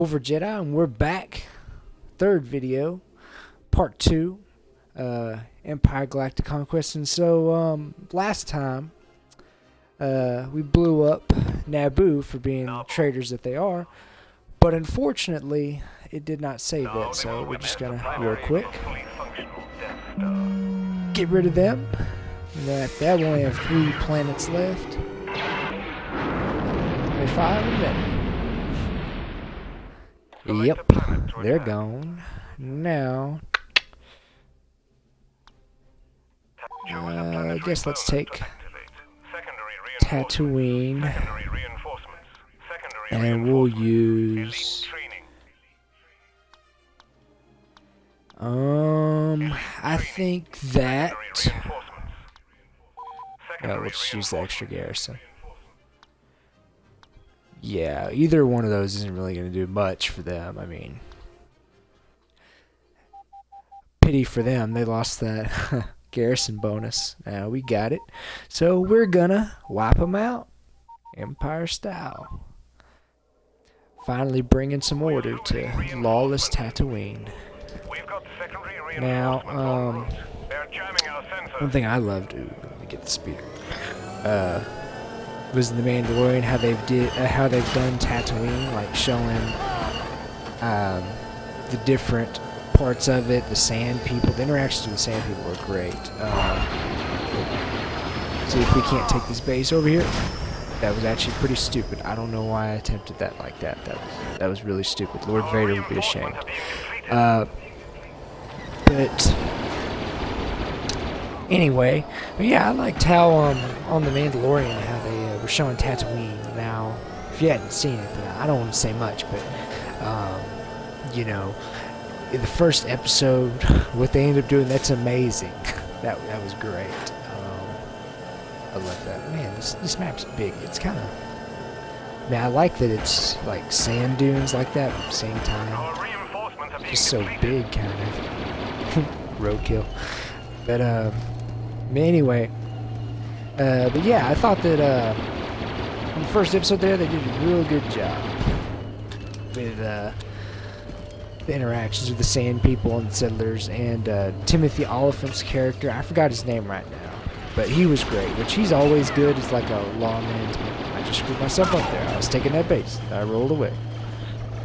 Over Jedi, and we're back. Third video, part 2, Empire Galactic Conquest. And so, last time, we blew up Naboo for being traitors that they are, but unfortunately, it did not save it, so we're just gonna, real quick, get rid of them. That we only have 3 planets left. Maybe 5 in a minute. Yep, they're gone. Now, I guess let's take Tatooine, and we'll use, I think that, we'll just use the extra garrison. Yeah, either one of those isn't really going to do much for them. I mean, pity for them. They lost that garrison bonus. Now we got it. So we're going to wipe them out. Empire style. Finally bringing some order to lawless Tatooine. Now, one thing I loved, let me get the speaker, was the Mandalorian, how they've done Tatooine, like showing the different parts of it, the sand people. The interactions with the sand people were great. See if we can't take this base over here. That was actually pretty stupid. I don't know why I attempted that like that. That was really stupid. Lord Vader would be ashamed. But anyway, yeah, I liked how on the Mandalorian how they were showing Tatooine. Now, if you hadn't seen it, then I don't want to say much, but you know, in the first episode, what they ended up doing, that's amazing. that was great. I love that. Man, this map's big. It's kind of, man, I like that it's like sand dunes like that, but at the same time, it's just so big, kind of. Roadkill. But anyway, but yeah, I thought that in the first episode there, they did a real good job with the interactions with the sand people and settlers, and Timothy Oliphant's character, I forgot his name right now, but he was great, which he's always good as like a lawman. I just screwed myself up there. I was taking that base. I rolled away.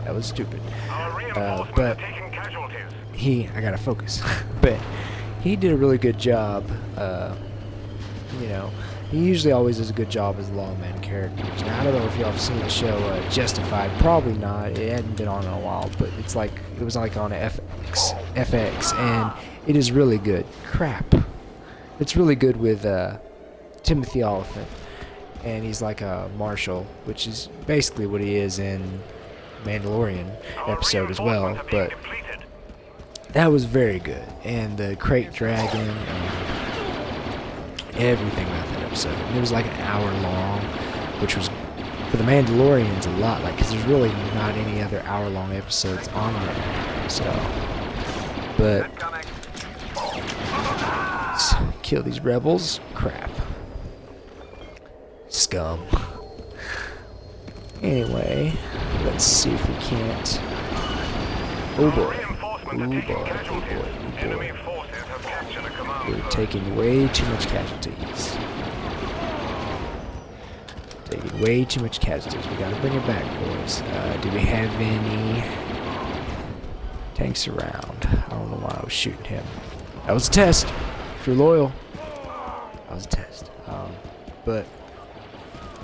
That was stupid. But I gotta focus. But he did a really good job. You know, he usually always does a good job as lawman characters. Now, I don't know if y'all have seen the show Justified. Probably not. It hadn't been on in a while, but it was like on FX, and it is really good. Crap. It's really good with Timothy Oliphant, and he's like a marshal, which is basically what he is in Mandalorian episode as well. But that was very good, and the crate dragon, everything about that episode. And it was like an hour long, which was, for the Mandalorians, a lot, like, because there's really not any other hour-long episodes on there. So, but let's kill these rebels. Crap. Scum. Anyway, let's see if we can't. Oh boy. Oh boy. Oh boy. Oh boy. We're taking way too much casualties. Taking way too much casualties. We gotta bring it back, boys. Do we have any tanks around? I don't know why I was shooting him. That was a test. If you're loyal, that was a test. But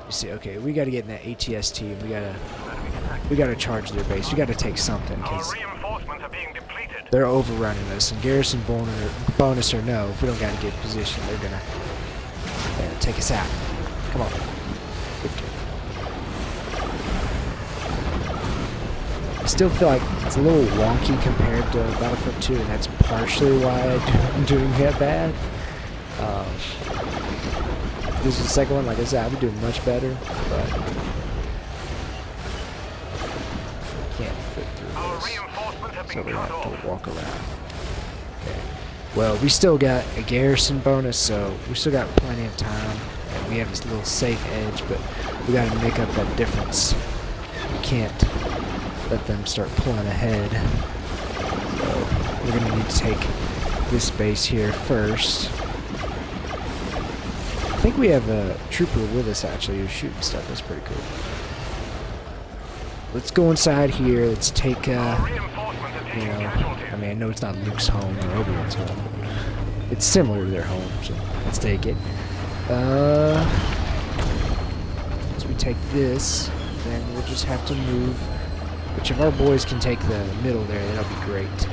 you see, okay, we gotta get in that ATST. We gotta charge their base. We gotta take something, because they're overrunning us, and garrison bonus or no, if we don't got a good position, they're gonna take us out. Come on. I still feel like it's a little wonky compared to Battlefront 2, and that's partially why I'm doing that bad. This is the second one, like I said, I've been doing much better, but can't fit through this, so we have to walk around. Okay. Well, we still got a garrison bonus, so we still got plenty of time, and we have this little safe edge, but we got to make up that difference. We can't let them start pulling ahead. So we're gonna need to take this base here first. I think we have a trooper with us actually who's shooting stuff. That's pretty cool. Let's go inside here. Let's take, you know, I mean, I know it's not Luke's home or Obi-Wan's home, but it's similar to their home, so let's take it. Once we take this, then we'll just have to move. Which if our boys can take the middle there, that'll be great.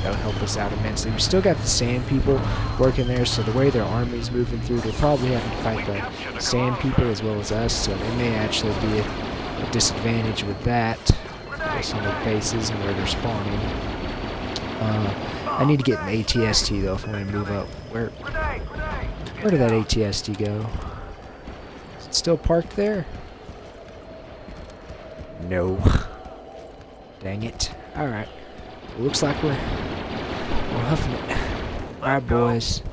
That'll help us out immensely. We still got the sand people working there, so the way their army's moving through, they're probably having to fight the sand people as well as us, so they may actually be a disadvantage with that, based on their bases and where they're spawning. I need to get an ATST though if I'm going to move up. Where did that ATST go? Is it still parked there? No. Dang it. Alright. It looks like we're huffing it. Alright, boys.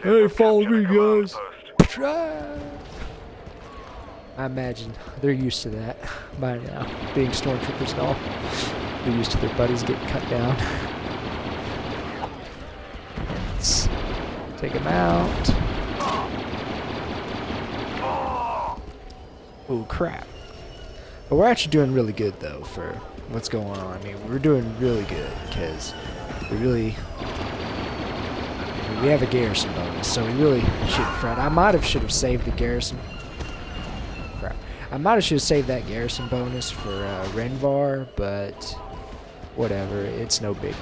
Hey, follow me, guys. Try. I imagine they're used to that by now, being stormtroopers and all. They're used to their buddies getting cut down. Let's take them out. Oh crap. But we're actually doing really good though for what's going on. I mean, we're doing really good because we have a garrison bonus, so we really shouldn't fret. I should have saved the garrison. Crap. I should have saved that garrison bonus for Renvar, but whatever. It's no biggie.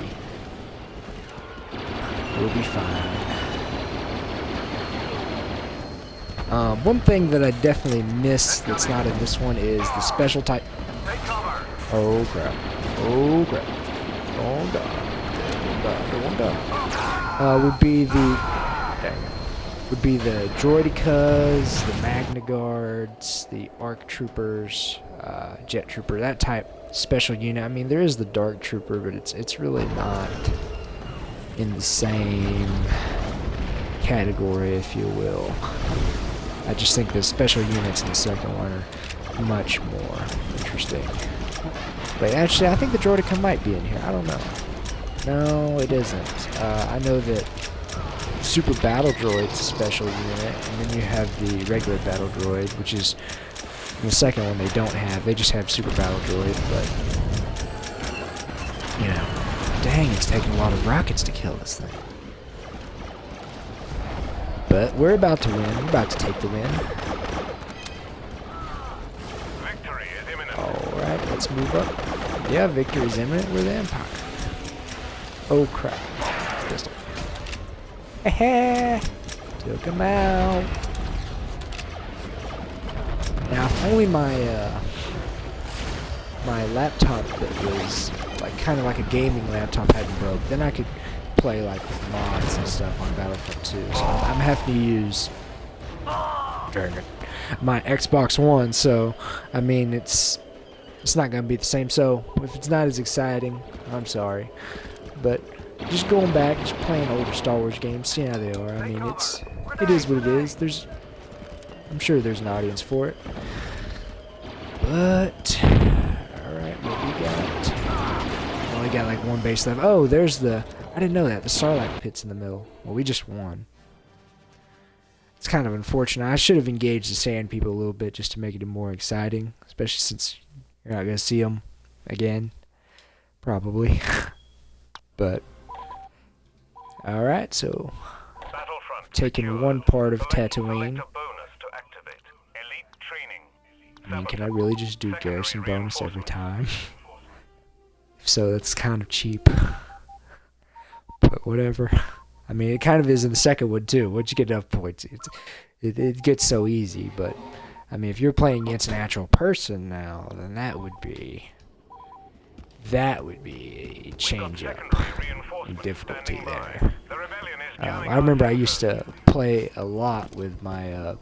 We'll be fine. One thing that I definitely miss that's not in this one is the special type. Oh crap! Oh crap! Oh god! Would be the Droidicas, the Magna Guards, the ARC Troopers, Jet Trooper, that type special unit. I mean, there is the Dark Trooper, but it's really not in the same category, if you will. I just think the special units in the second one are much more interesting. But actually, I think the Droidica might be in here. I don't know. No, it isn't. I know that Super Battle Droid's a special unit, and then you have the regular Battle Droid, which is the second one they don't have. They just have Super Battle Droid, but you know, dang, it's taking a lot of rockets to kill this thing. But we're about to win. We're about to take the win. Victory is imminent. Alright, let's move up. Yeah, victory is imminent. We're the Empire. Oh crap. Pistol. Heh. Took him out. Now, if only my laptop that was like kind of like a gaming laptop hadn't broke, then I could play like with mods and stuff on Battlefront 2. So I'm having to use my Xbox One, so I mean it's not gonna be the same. So if it's not as exciting, I'm sorry. But just going back, just playing older Star Wars games, seeing how they are. I mean, it is what it is. I'm sure there's an audience for it. But all right, what we got? Only got like one base left. Oh, there's the. I didn't know that. The Sarlacc pit's in the middle. Well, we just won. It's kind of unfortunate. I should have engaged the sand people a little bit just to make it more exciting, especially since you're not going to see them again. Probably. But, alright, so taking one part of Tatooine. I mean, can I really just do garrison bonus every time? So that's kind of cheap. But whatever. I mean, it kind of is in the second one too. Once you get enough points, it gets so easy. But I mean, if you're playing against an actual person now, then that would be a change up in difficulty there. I remember I used to play a lot with my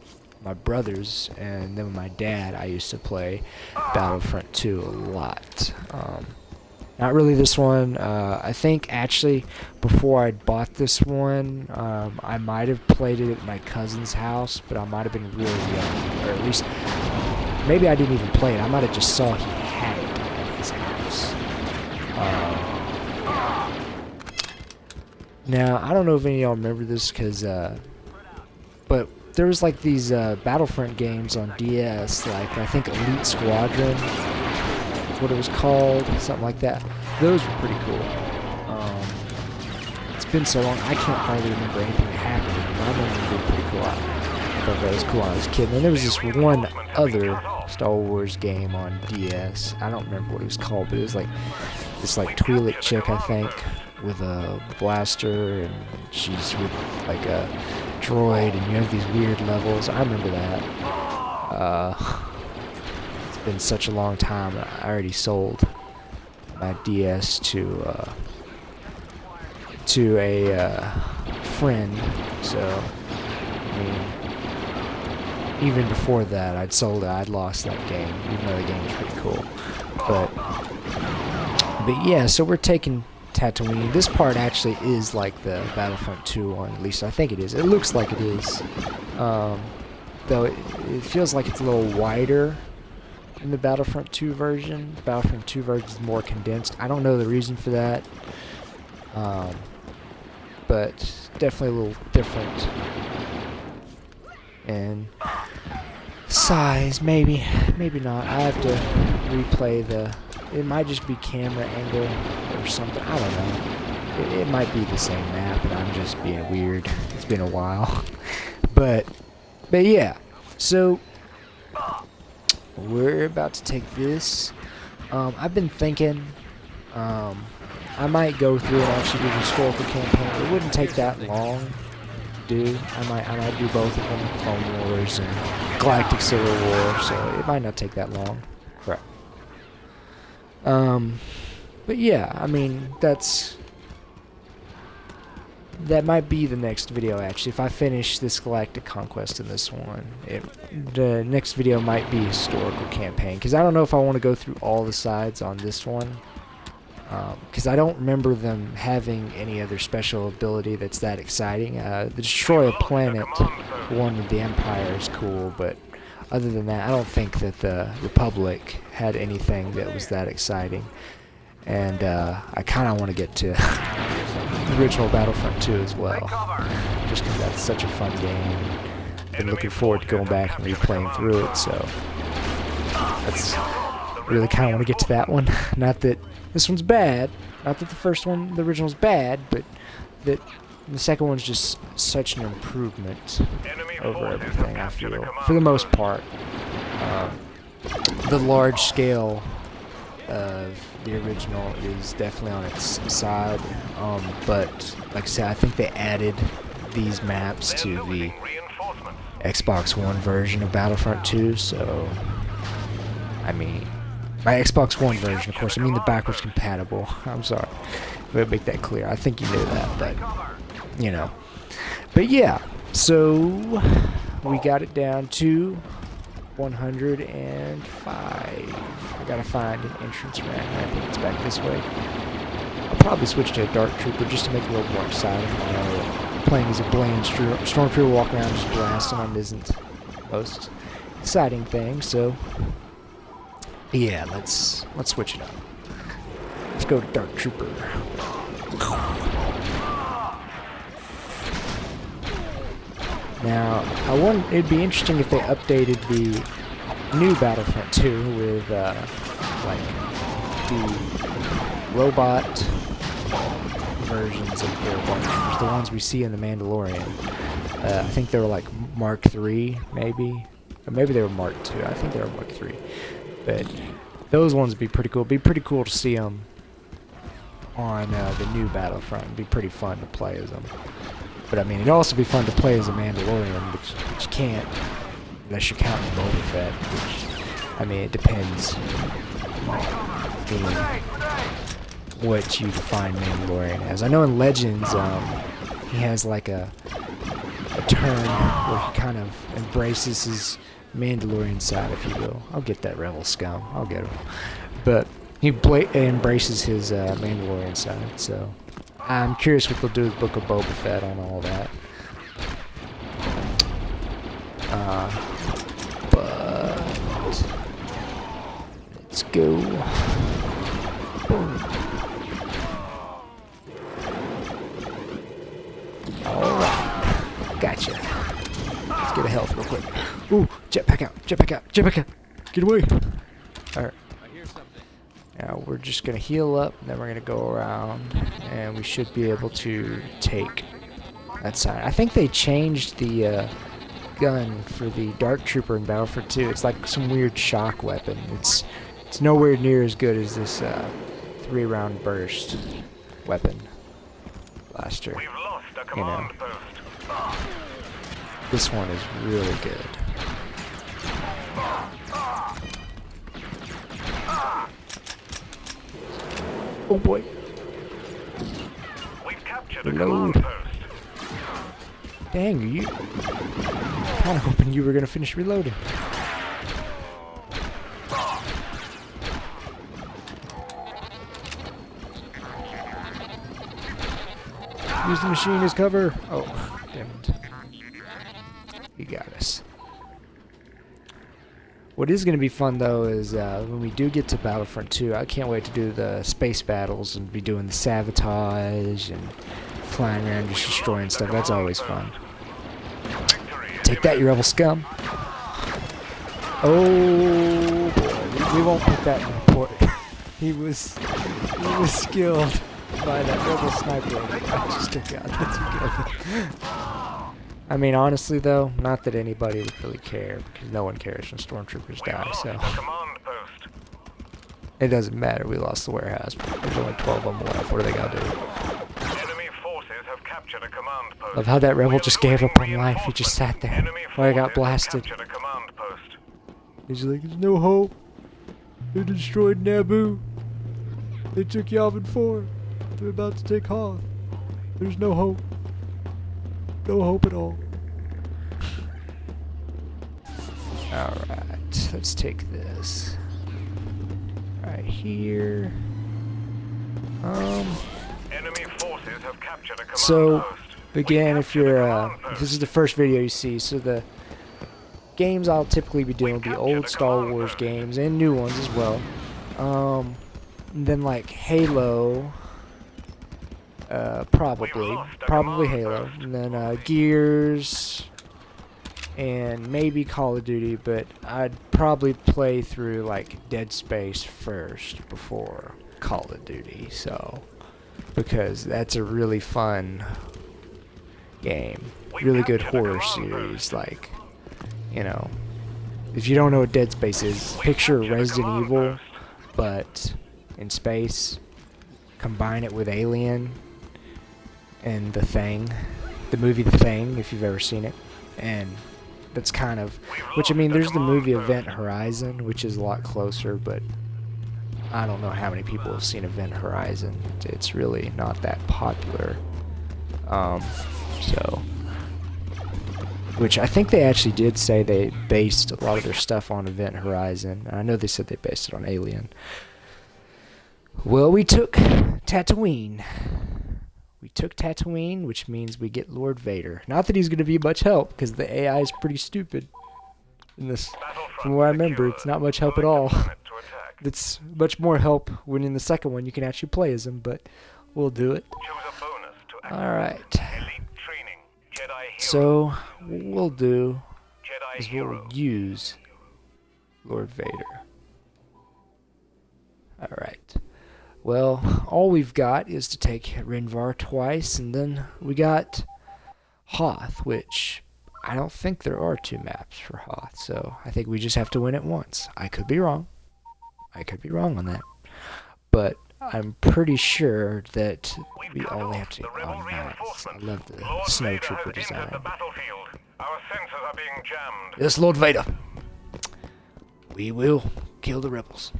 brothers, and then with my dad I used to play Battlefront 2 a lot. Not really this one. I think actually before I bought this one, I might have played it at my cousin's house, but I might have been really young, or at least maybe I didn't even play it. I might have just saw he had it at his house. Now, I don't know if any of y'all remember this, but there was like these Battlefront games on DS, like I think Elite Squadron is what it was called, something like that. Those were pretty cool. It's been so long, I can't hardly remember anything that happened. I remember it being pretty cool. I thought that was cool when I was a kid. And there was this one other Star Wars game on DS. I don't remember what it was called, but it was like this like Twi'lek chick, I think, with a blaster, and she's with like a droid, and you have these weird levels. I remember that. It's been such a long time. I already sold my DS to a friend, so I mean, even before that, I'd sold it. I'd lost that game, even though the game was pretty cool. But yeah, so we're taking Tatooine. This part actually is like the Battlefront 2 one, at least I think it is. It looks like it is, though it feels like it's a little wider in the Battlefront 2 version. The Battlefront 2 version is more condensed. I don't know the reason for that, but definitely a little different in size. Maybe not. I have to replay it might just be camera angle or something. I don't know. It might be the same map, and I'm just being weird. It's been a while. but yeah. So we're about to take this. I've been thinking I might go through and actually do the historical campaign. It wouldn't take that long to do. I might do both of them, Clone Wars and Galactic Civil War, so it might not take that long. Crap. But yeah, I mean, that might be the next video, actually. If I finish this Galactic Conquest in this one, the next video might be historical campaign, because I don't know if I want to go through all the sides on this one, because I don't remember them having any other special ability that's that exciting. The Destroy a Planet one with the Empire is cool, but other than that, I don't think that the Republic had anything that was that exciting. And I kind of want to get to the original Battlefront 2 as well, just because that's such a fun game. Been looking forward to going back and replaying through it, so I really kind of want to get to that one. Not that this one's bad, not that the first one, the original's bad, but that the second one's just such an improvement over everything, I feel, for the most part. The large scale of the original is definitely on its side, but like I said, I think they added these maps to the Xbox One version of Battlefront 2, so I mean, by Xbox One version, of course, I mean the backwards compatible. I'm sorry if I make that clear. I think you knew that, but you know. But yeah, so we got it down to 105. I gotta find an entrance ramp. I think it's back this way. I'll probably switch to a Dark Trooper just to make it a little more exciting. You know, playing as a bland Stormtrooper walking around just blasting them isn't the most exciting thing. So yeah, let's switch it up. Let's go to Dark Trooper. Now, it'd be interesting if they updated the new Battlefront 2 with, like, the robot versions of the Battlefront, the ones we see in The Mandalorian. I think they were, like, Mark III, maybe? Or maybe they were Mark II. I think they were Mark III. But those ones would be pretty cool. It'd be pretty cool to see them on the new Battlefront. It'd be pretty fun to play as them. But I mean, it'd also be fun to play as a Mandalorian, which you can't, unless you're counting Boba Fett, which, I mean, it depends in what you define Mandalorian as. I know in Legends, he has like a turn where he kind of embraces his Mandalorian side, if you will. I'll get that Rebel scum. I'll get him. But he embraces his Mandalorian side, so I'm curious what they'll do with Book of Boba Fett on all that. But Let's go. Boom. Alright. Gotcha. Let's get a health real quick. Ooh, jetpack out, jetpack out, jetpack out. Get away. Alright. Now we're just gonna heal up, and then we're gonna go around, and we should be able to take that side. I think they changed the gun for the Dark Trooper in Battlefront 2. It's like some weird shock weapon. It's nowhere near as good as this 3-round burst weapon blaster. We've lost a command post. This one is really good. Oh boy. We've captured a Reload. command post. Dang, you kind of hoping you were gonna finish reloading. Use the machine as cover. Oh, damn it. You got us. What is going to be fun, though, is when we do get to Battlefront 2, I can't wait to do the space battles and be doing the sabotage and flying around just destroying stuff. That's always fun. Take that, you rebel scum. Oh, boy. We won't put that in report. He was skilled by that rebel sniper I just took out. That's good. I mean, honestly, though, not that anybody would really care, because no one cares when stormtroopers die, so it doesn't matter. We lost the warehouse. There's only 12 of them left. What are they gonna do? Enemy forces have captured a command post. Love how that rebel just gave up on life. He just sat there while I got blasted. Captured a command post. He's like, there's no hope. They destroyed Naboo. They took Yavin 4. They're about to take Hoth. There's no hope. No hope at all. Alright, let's take this. Right here. Enemy forces have captured a command So, post. again, if you're, if this is the first video you see, so the games I'll typically be doing will be old Star Wars games and new ones as well. And then like Halo, probably Halo, and then Gears, and maybe Call of Duty, but I'd probably play through like Dead Space first before Call of Duty, so, because that's a really fun game, really good horror series, like, you know, if you don't know what Dead Space is, picture Resident Evil, but in space, combine it with Alien, and The Thing, the movie The Thing, if you've ever seen it, and that's kind of, which I mean, there's the movie Event Horizon, which is a lot closer, but I don't know how many people have seen Event Horizon. It's really not that popular. So, which I think they actually did say they based a lot of their stuff on Event Horizon. I know they said they based it on Alien. Well, we took Tatooine. We took Tatooine, which means we get Lord Vader. Not that he's going to be much help, because the AI is pretty stupid in this. From what I remember, it's not much help at all. It's much more help when in the second one you can actually play as him, but we'll do it. Alright. So, what we'll do is we'll use Lord Vader. Alright. Well, all we've got is to take Rinvar twice, and then we got Hoth, which I don't think there are 2 maps for Hoth, so I think we just have to win it once. I could be wrong. I could be wrong on that. But I'm pretty sure that we only have to... Oh, nice. I love the snowtrooper design. Yes, Lord Vader. We will kill the rebels.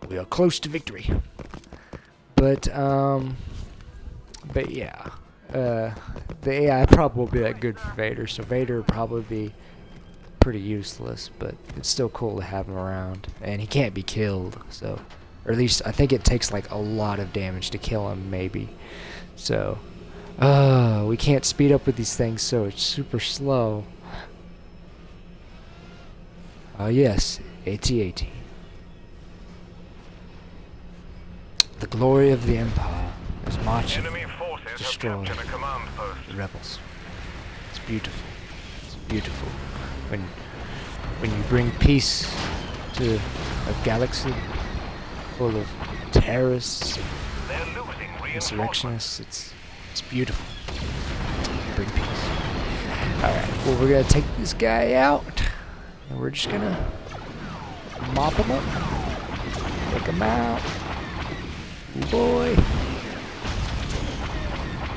We are close to victory. But yeah. The AI probably won't be that good for Vader, so Vader would probably be pretty useless, but it's still cool to have him around. And he can't be killed, so... Or at least, I think it takes like a lot of damage to kill him, maybe. So... we can't speed up with these things, so it's super slow. Yes. AT-AT. The glory of the Empire is marching Enemy to forces have destroy captured a command post. the rebels. It's beautiful. It's beautiful. When you bring peace to a galaxy full of terrorists, They're losing reinforcements. insurrectionists, it's beautiful. Bring peace. Alright, well, we're gonna take this guy out, and we're just gonna mop him up, take him out. Oh boy.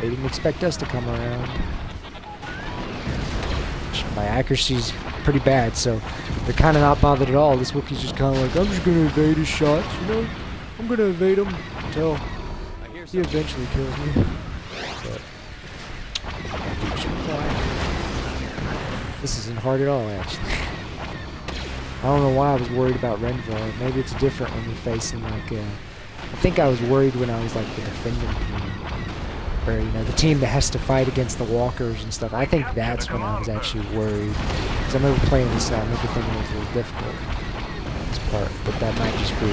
They didn't expect us to come around. My accuracy's pretty bad, so they're kind of not bothered at all. This Wookiee's just kind of like, I'm just gonna evade his shots, you know? I'm gonna evade him until he eventually kills me. But this isn't hard at all, actually. I don't know why I was worried about Renville. Maybe it's different when you're facing like I think I was worried when I was like the defending team, or you know, the team that has to fight against the walkers and stuff. I think that's when I was actually worried, because I remember playing this out. I remember thinking it was a little difficult, this part, but that might just be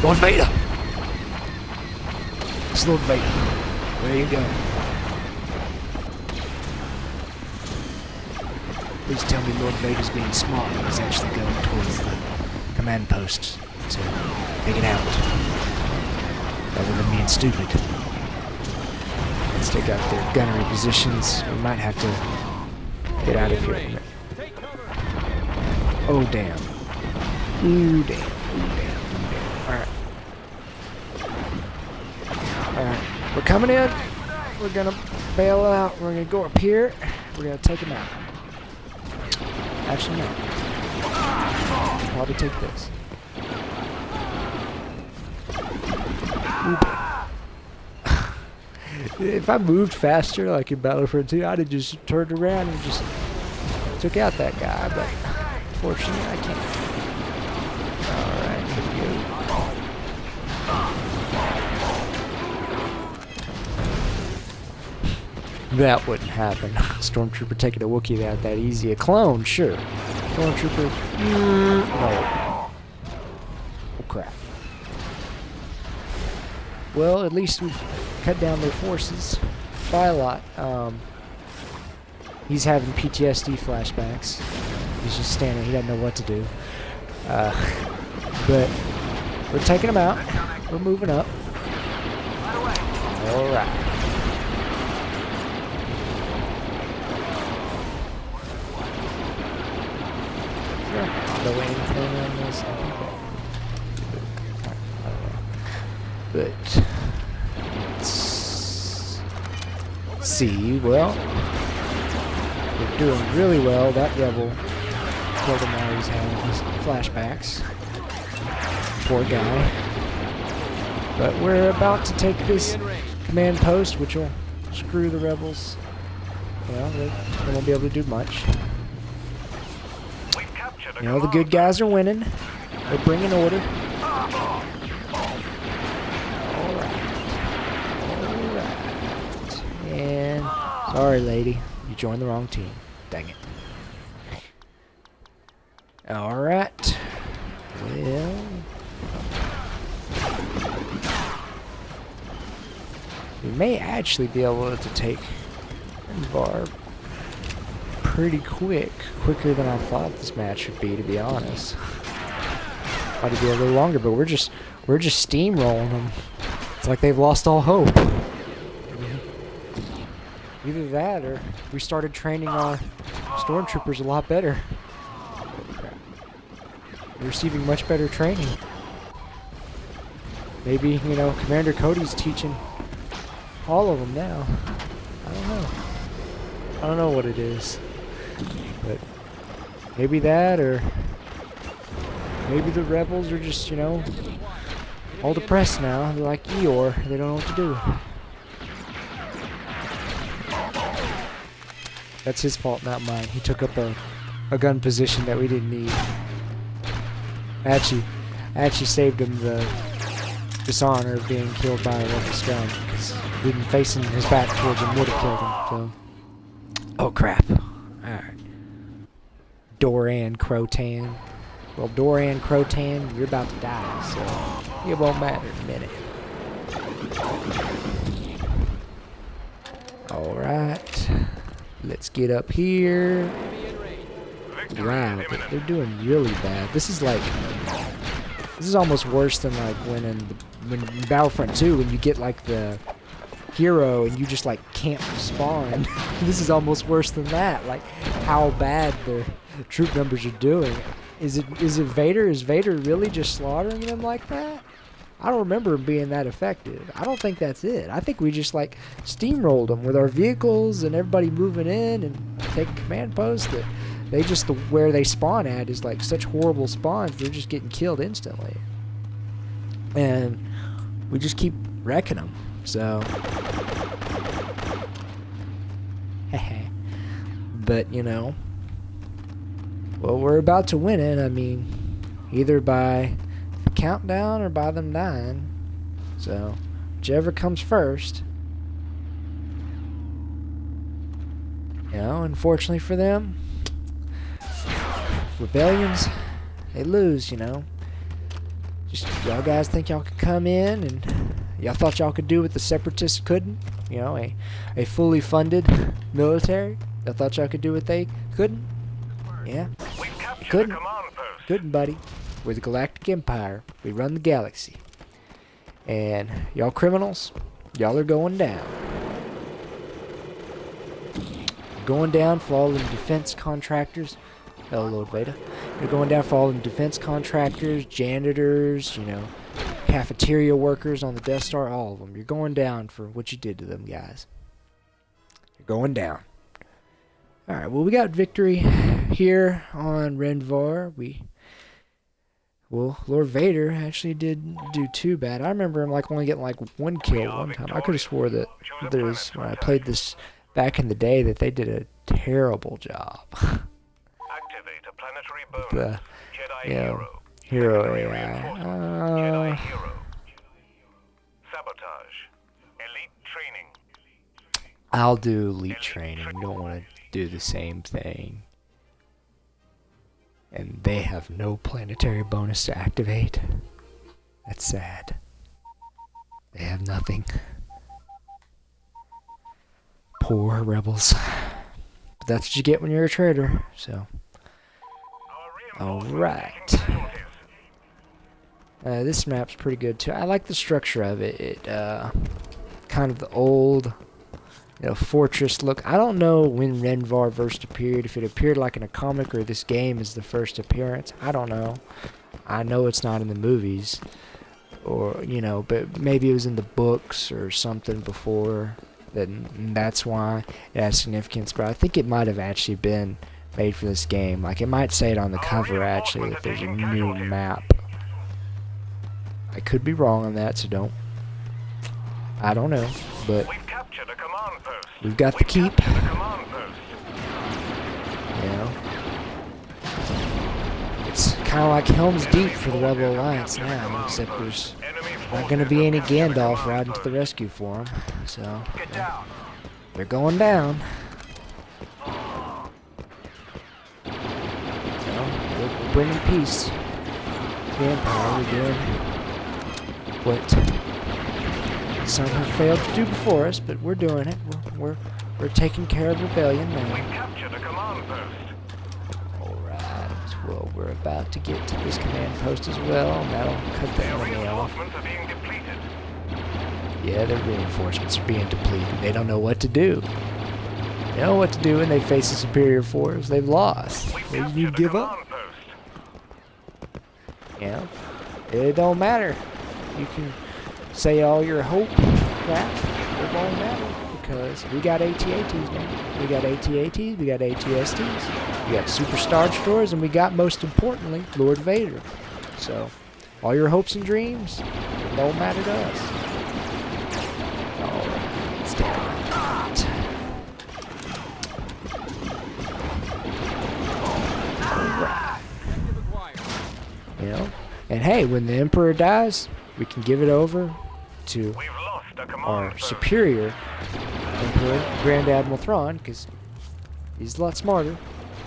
Lord Vader. It's Lord Vader. Where you go? Please tell me Lord Vader's being smart and he's actually going towards the command post to take it out, rather than being stupid. Let's take out their gunnery positions. We might have to get out of here. Oh damn. Ooh damn. Ooh damn. Ooh damn. Alright. Alright. We're coming in. We're gonna bail out. We're gonna go up here. We're gonna take him out. Actually, no. Probably take this. If I moved faster, like in Battlefront 2, I'd have just turned around and just took out that guy, but unfortunately I can't. Alright, here we go. That wouldn't happen. Stormtrooper taking a Wookiee out that easy. A clone, sure. Stormtrooper, no. Oh crap. Well, at least we've cut down their forces by a lot. He's having PTSD flashbacks. He's just standing, he doesn't know what to do. But we're taking him out. We're moving up. Alright. The anything on this? I think that. But let's see. Well, we're doing really well. That rebel killed him while he's having his flashbacks. Poor guy. But we're about to take this command post, which will screw the rebels. Well, they won't be able to do much. You know, the good guys are winning. They're bringing order. Alright. And sorry, lady. You joined the wrong team. Dang it. Alright. Well. We may actually be able to take Barb pretty quicker than I thought this match would be, to be honest. Thought it'd be a little longer, but we're just steamrolling them. It's like they've lost all hope. Either that, or we started training our stormtroopers a lot better. We're receiving much better training. Maybe, you know, Commander Cody's teaching all of them now. I don't know. I don't know what it is. But maybe that, or maybe the rebels are just, you know, all depressed now. They're like Eeyore. They don't know what to do. That's his fault, not mine. He took up a gun position that we didn't need. I actually saved him the dishonor of being killed by a rebel scum, because we'd been facing his back towards him, would have killed him. So, oh crap! All right. Doran Crotan. Well, Doran, Crotan, you're about to die, so it won't matter in a minute. Alright. Let's get up here. Wow, they're doing really bad. This is almost worse than like when in Battlefront 2 when you get like the hero and you just like can't spawn. This is almost worse than that. Like how bad the troop numbers are doing. Is it Vader? Is Vader really just slaughtering them like that? I don't remember him being that effective. I don't think that's it. I think we just like steamrolled them with our vehicles and everybody moving in and taking command posts. That they just where they spawn at is like such horrible spawns. They're just getting killed instantly, and we just keep wrecking them. So, but you know, well, we're about to win it. I mean, either by the countdown or by them dying. So, whichever comes first. You know, unfortunately for them, rebellions, they lose, you know. Just y'all guys think y'all could come in and y'all thought y'all could do what the separatists couldn't? You know, a fully funded military? Y'all thought y'all could do what they couldn't? Yeah. Couldn't. Couldn't, buddy. We're the Galactic Empire. We run the galaxy. And y'all criminals, y'all are going down. Going down for all the defense contractors. Oh, Lord Vader. You're going down for all the defense contractors, janitors, you know, cafeteria workers on the Death Star, all of them. You're going down for what you did to them, guys. You're going down. Alright, well, we got victory here on Renvar. Well, Lord Vader actually didn't do too bad. I remember him like only getting like one kill one time. I could have swore that there's when I played this back in the day that they did a terrible job. Activate a planetary bonus. Jedi hero Secondary AI. reinforcement. Jedi hero. Sabotage. Elite training. I'll do elite training. Don't want to do the same thing. And they have no planetary bonus to activate. That's sad. They have nothing. Poor rebels. But that's what you get when you're a traitor, so. Alright. This map's pretty good too. I like the structure of it. It kind of the old, you know, fortress look. I don't know when Renvar first appeared, if it appeared like in a comic or this game is the first appearance. I don't know. I know it's not in the movies, or you know, but maybe it was in the books or something before. Then that's why it has significance. But I think it might have actually been made for this game. Like it might say it on the cover actually that there's a new map. I could be wrong on that, so don't. I don't know, but we've got the keep. You know, it's kind of like Helm's Deep for the Rebel Alliance now, except there's not going to be any Gandalf riding to the rescue for them. So they're going down. We're bringing peace. The Empire, we're doing what some have failed to do before us, but we're doing it. We're taking care of rebellion now. Alright, well, we're about to get to this command post as well, and that'll cut the enemy off. Yeah, their reinforcements are being depleted. They don't know what to do. They know what to do when they face a superior force. They've lost. You give up. You know, it don't matter. You can say all your hope crap. It won't matter because we got AT-ATs now. We got AT-ATs. We got AT-STs. We got Super Star Destroyers, and we got, most importantly, Lord Vader. So, all your hopes and dreams, it don't matter to us. Alright, let's take it. Alright. You know, and hey, when the Emperor dies, we can give it over to our superior Emperor, Grand Admiral Thrawn, because he's a lot smarter,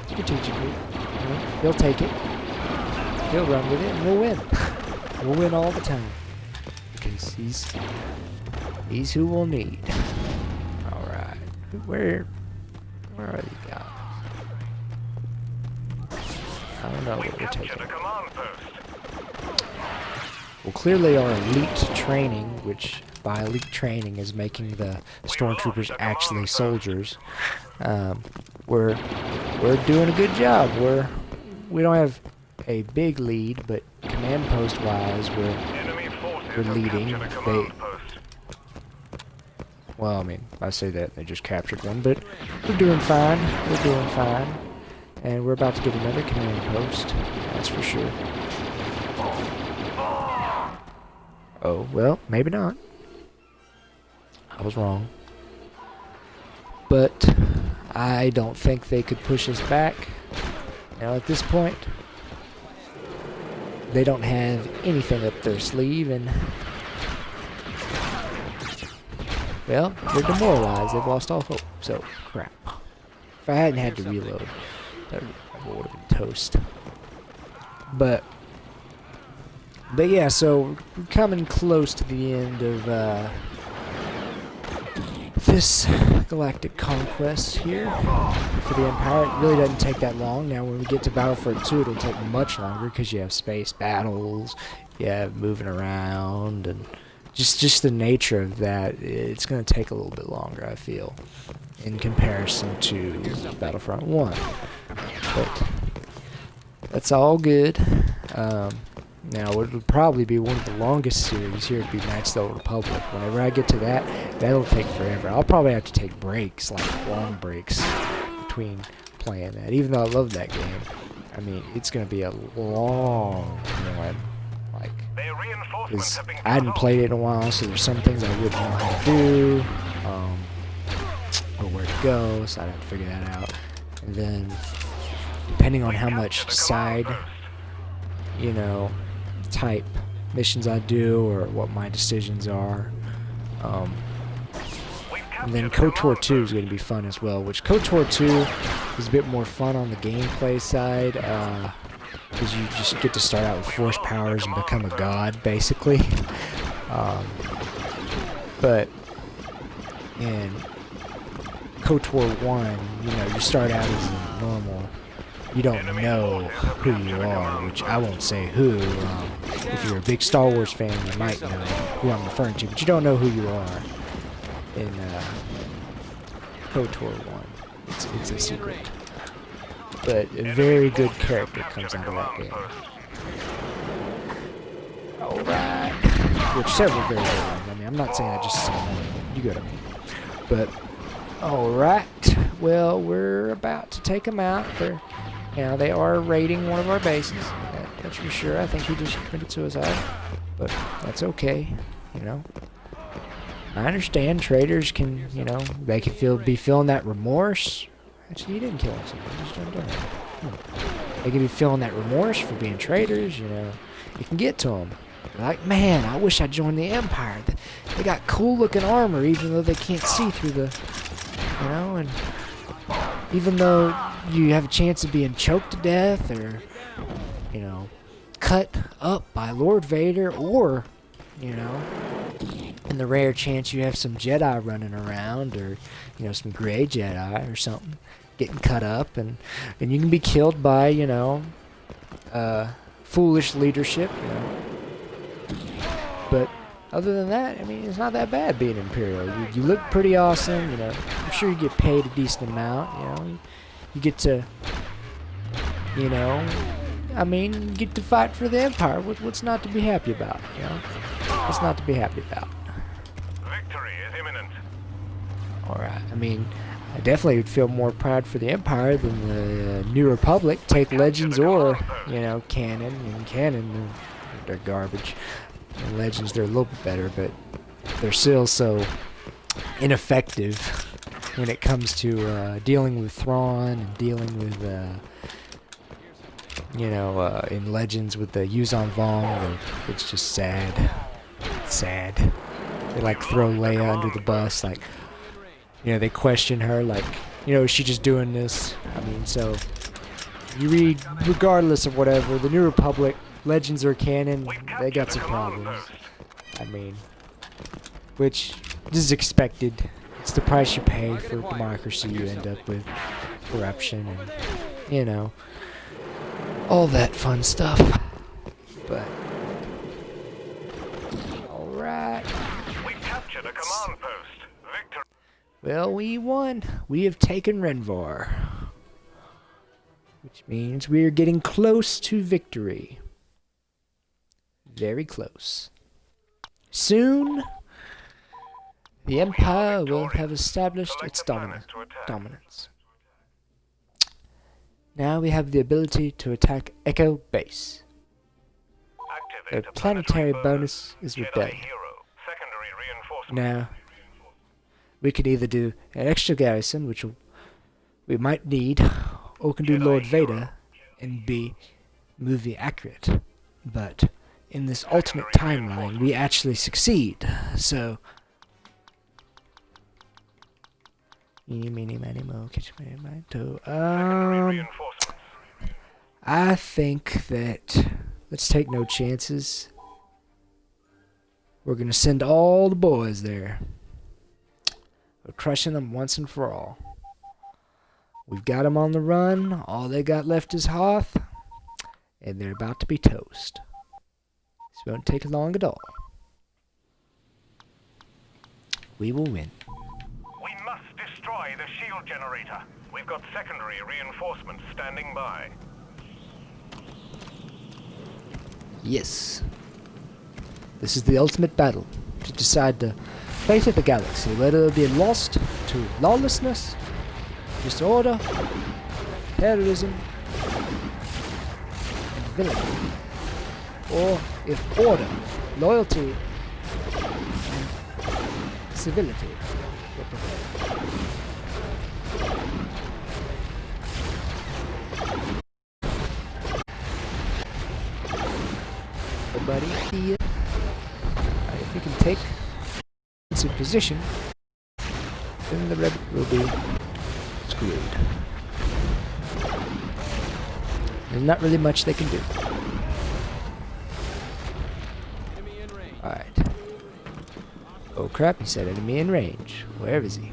strategically. You know, he'll take it. He'll run with it and we'll win. We'll win all the time. Because he's who we'll need. Alright. Where are these guys? I don't know what we're taking. Well, clearly our elite training, which by elite training is making the stormtroopers actually soldiers, we're doing a good job. We don't have a big lead, but command post wise we're leading. Well, I mean, I say that they just captured one, but we're doing fine. We're doing fine, and we're about to get another command post. That's for sure. Oh, well, maybe not. I was wrong. But I don't think they could push us back. Now at this point, they don't have anything up their sleeve, and well, they're demoralized. They've lost all hope. So, crap. If I hadn't had to reload, that would have been toast. But yeah, so we're coming close to the end of this Galactic Conquest here for the Empire. It really doesn't take that long. Now when we get to Battlefront 2, it'll take much longer because you have space battles, you have moving around, and just the nature of that. It's going to take a little bit longer, I feel, in comparison to Battlefront 1. But that's all good. Now, it would probably be one of the longest series here to be Knights of the Old Republic. Whenever I get to that, that'll take forever. I'll probably have to take breaks, like long breaks, between playing that. Even though I love that game, I mean, it's going to be a long one. Like, because I hadn't played it in a while, so there's some things I wouldn't know how to do, or where to go, so I'd have to figure that out. And then, depending on how much side, you know, type missions I do or what my decisions are. And then KOTOR 2 is going to be fun as well, which KOTOR 2 is a bit more fun on the gameplay side, because you just get to start out with force powers and become a god, basically. But in KOTOR 1, you know, you start out as a normal. You don't know who you are, which I won't say who. If you're a big Star Wars fan, you might know who I'm referring to, but you don't know who you are in KOTOR 1. It's a secret. But a very good character comes out of that game. Alright. Which several very good ones. I mean, I'm not saying that just to say one. You get what I mean. But, alright. Well, we're about to take them out. Now, they are raiding one of our bases. That's for sure. I think he just committed suicide. But that's okay, you know. I understand traitors can, you know, they can be feeling that remorse. Actually, he didn't kill himself. He just jumped down. They can be feeling that remorse for being traitors, you know. It can get to them. They're like, man, I wish I joined the Empire. They got cool-looking armor, even though they can't see through the, you know, and even though you have a chance of being choked to death or, you know, cut up by Lord Vader, or, you know, in the rare chance you have some Jedi running around, or, you know, some gray Jedi or something getting cut up, and you can be killed by, you know, foolish leadership, you know. But other than that, I mean, it's not that bad being Imperial. You look pretty awesome, you know. I'm sure you get paid a decent amount, you know. You get to, you know, I mean, you get to fight for the Empire. What's not to be happy about, you know? What's not to be happy about? Victory is imminent. Alright, I mean, I definitely would feel more proud for the Empire than the New Republic. Take Legends or, you know, Canon. And Canon, they're garbage. And Legends, they're a little bit better, but they're still so ineffective when it comes to dealing with Thrawn and dealing with, you know, in Legends with the Yuuzhan Vong. It's just sad. It's sad. They like throw Leia under the bus, like, you know, they question her, like, you know, is she just doing this? I mean, so You read, regardless of whatever, the New Republic, Legends are canon, they got some problems. I mean, which is expected. It's the price you pay for democracy. You end up with corruption and, you know, all that fun stuff. But, alright. We captured a command post. Victory. Well, we won. We have taken Renvar. Which means we are getting close to victory. Very close. Soon, the Empire will have established its dominance. Now we have the ability to attack Echo Base. The planetary bonus is rebellion. Now, we can either do an extra garrison, which we might need, or can do Lord Vader and be movie accurate. But in this alternate timeline, we actually succeed. So, I think that let's take no chances. We're gonna send all the boys there. We're crushing them once and for all. We've got them on the run. All they got left is Hoth, and they're about to be toast. This won't take long at all. We will win. We must destroy the shield generator. We've got secondary reinforcements standing by. Yes. This is the ultimate battle to decide the fate of the galaxy, whether it be lost to lawlessness, disorder, terrorism, and villainy, or if order, loyalty, and civility were prevailed. Everybody here, if we can take into position, then the rebel will be screwed. There's not really much they can do. Alright. Oh crap, he said enemy in range. Where is he?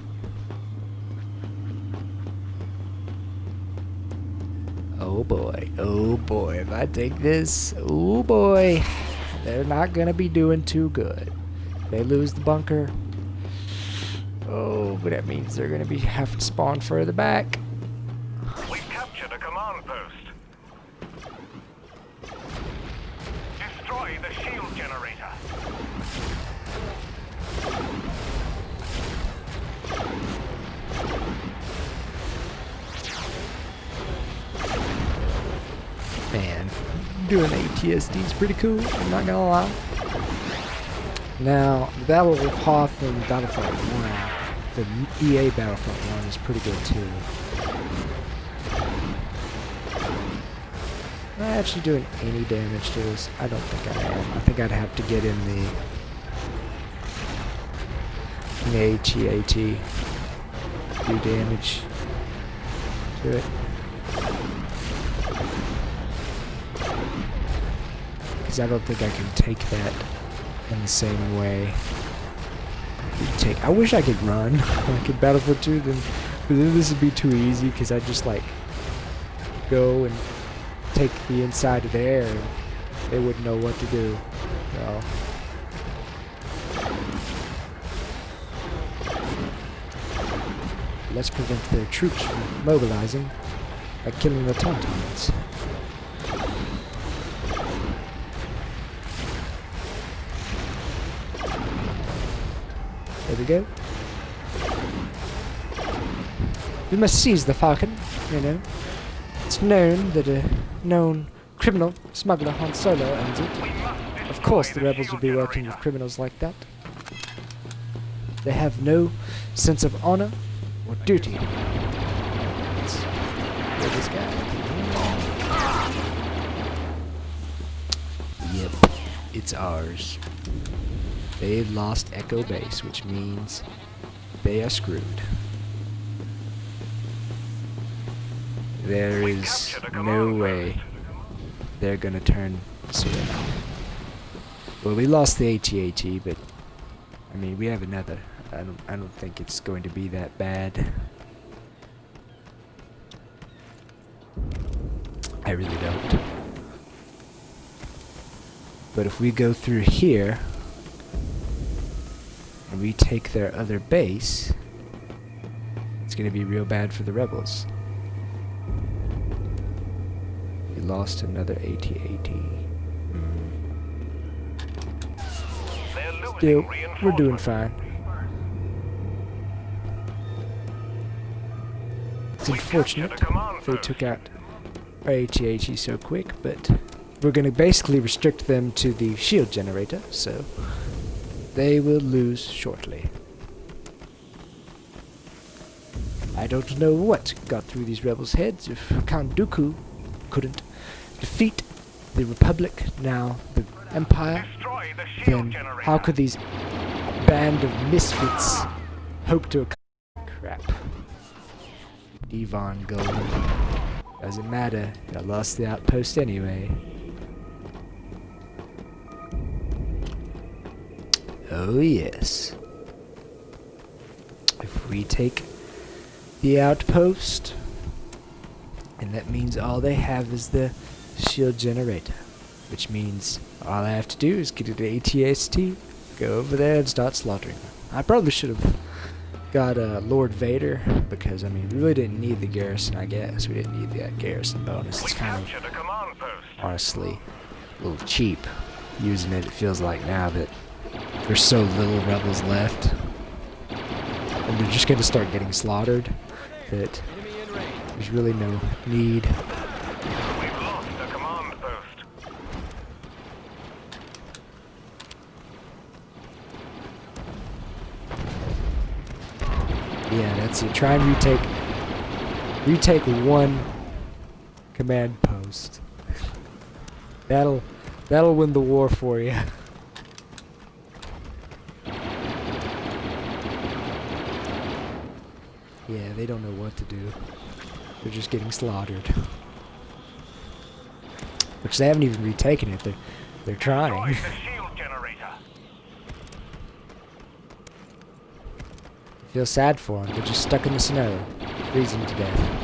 Oh boy, if I take this, oh boy, they're not gonna be doing too good. They lose the bunker. Oh, but that means they're gonna be having to spawn further back. We captured a command post. Destroy the shield generator. Man, doing ATSD is pretty cool, I'm not gonna lie. Now, the Battle of Hoth and Battlefront 1, the EA Battlefront 1 is pretty good too. Am I actually doing any damage to this? I don't think I am. I think I'd have to get in the HEAT, do damage to it. Because I don't think I can take that in the same way. I wish I could run like in Battlefield 2, but then this would be too easy because I'd just like go and take the inside of there and they wouldn't know what to do. So let's prevent their troops from mobilizing by killing the Tauntauns. There we go. We must seize the Falcon, you know. It's known that a known criminal smuggler Han Solo owns it. Of course the rebels would be working with criminals like that. They have no sense of honor or duty. Where's this guy? Yep, it's ours. They've lost Echo Base, which means they are screwed. There We is captured a no command way post. they're gonna turn this around. Well, we lost the AT-AT, but I mean, we have another. I don't think it's going to be that bad. I really don't. But if we go through here and we take their other base, it's going to be real bad for the rebels. We lost another AT-AT. They're losing Still, we're doing reinforcements. fine. It's We unfortunate captured a command they post. took out our AT-AT so quick, but we're going to basically restrict them to the shield generator, so they will lose shortly. I don't know what got through these rebels' heads. If Count Dooku couldn't defeat the Republic, now the Empire, Destroy the shield then generator. how could these band of misfits hope to crap? Devon Golden. Doesn't matter. I lost the outpost anyway. Oh yes. If we take the outpost, and that means all they have is the shield generator, which means all I have to do is get an AT-ST, go over there and start slaughtering them. I probably should have got Lord Vader, because I mean we really didn't need the garrison. I guess we didn't need that garrison bonus. We It's kind of captured a command post. honestly a little cheap using it. It feels like now that there's so little rebels left, and they're just going to start getting slaughtered, that there's really no need. We've lost a command post. Yeah, that's it. Try and retake one command post. That'll win the war for you. Yeah, they don't know what to do. They're just getting slaughtered. Which they haven't even retaken it. They're trying. Destroy the shield generator. Feel sad for them. They're just stuck in the snow, freezing to death.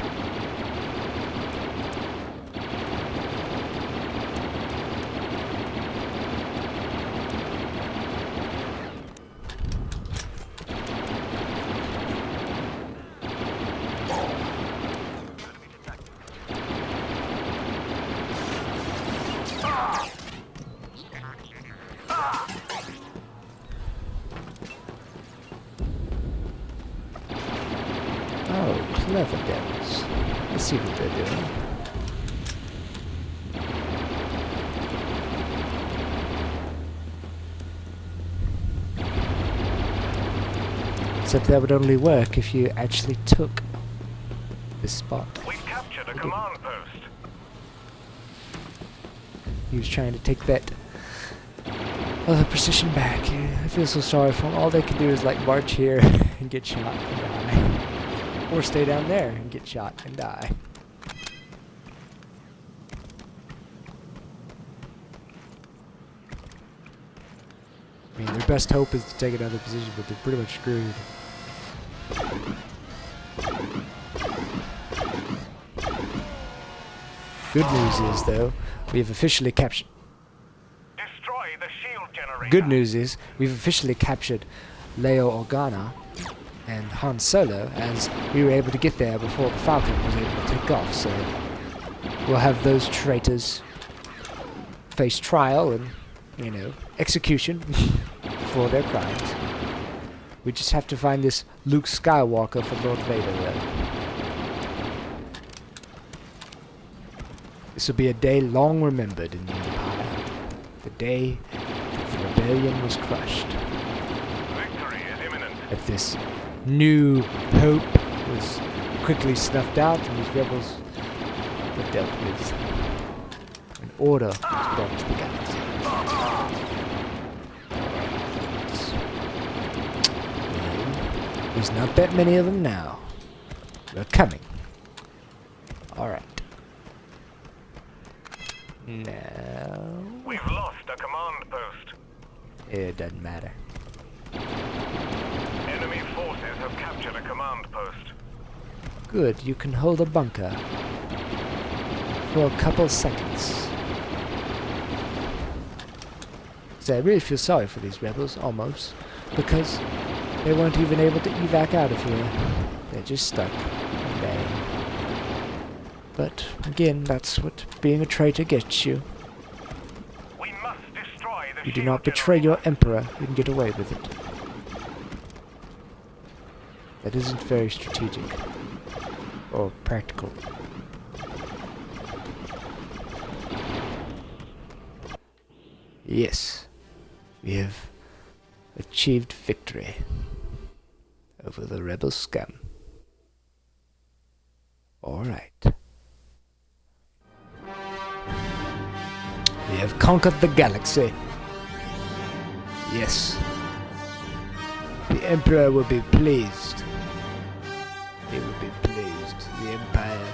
Oh, clever devils. Let's see what they're doing. Except that would only work if you actually took this spot. We captured a command post. He was trying to take that other position back. Yeah, I feel so sorry for him. All they can do is like march here and get shot and die. Or stay down there and get shot and die. I mean, their best hope is to take another position, but they're pretty much screwed. Good news is, though, we have officially captured... Destroy the shield generator. Good news is, we've officially captured Leo Organa and Han Solo, as we were able to get there before the Falcon was able to take off, so we'll have those traitors face trial and, you know, execution for their crimes. We just have to find this Luke Skywalker for Lord Vader, though. This will be a day long remembered in the Empire. The day that the rebellion was crushed. Victory is imminent. That this new hope was quickly snuffed out and these rebels were dealt with. An order was brought to the galaxy. There's not that many of them now. They're coming. Alright. Now... We've lost a command post. It doesn't matter. Enemy forces have captured a command post. Good, you can hold a bunker for a couple seconds. So I really feel sorry for these rebels, almost, because they weren't even able to evac out of here. They're just stuck. Bang. But again, that's what being a traitor gets you. We must destroy the You do shield not betray your generator. emperor, you can get away with it. That isn't very strategic. Or practical. Yes. We have achieved victory over the rebel scum. Alright. We have conquered the galaxy. Yes. The Emperor will be pleased. He will be pleased. The Empire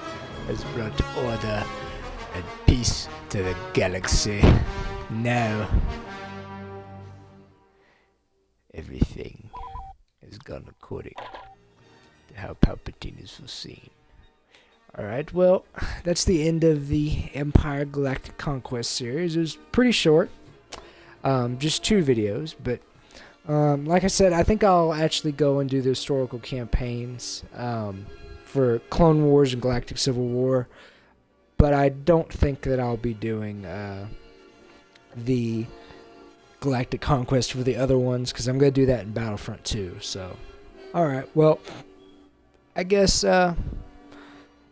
has brought order and peace to the galaxy. Now, everything has gone according to how Palpatine is foreseen. Alright, well, that's the end of the Empire Galactic Conquest series. It was pretty short. Just 2 videos, but like I said, I think I'll actually go and do the historical campaigns for Clone Wars and Galactic Civil War, but I don't think that I'll be doing the Galactic Conquest for the other ones, because I'm going to do that in Battlefront 2, so... Alright, well, I guess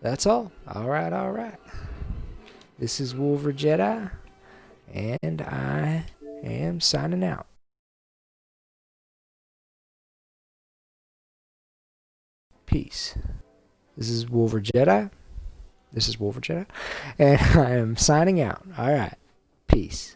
that's all. Alright. This is Wolver Jedi, and I am signing out. Peace. This is Wolver Jedi. And I am signing out. Alright. Peace.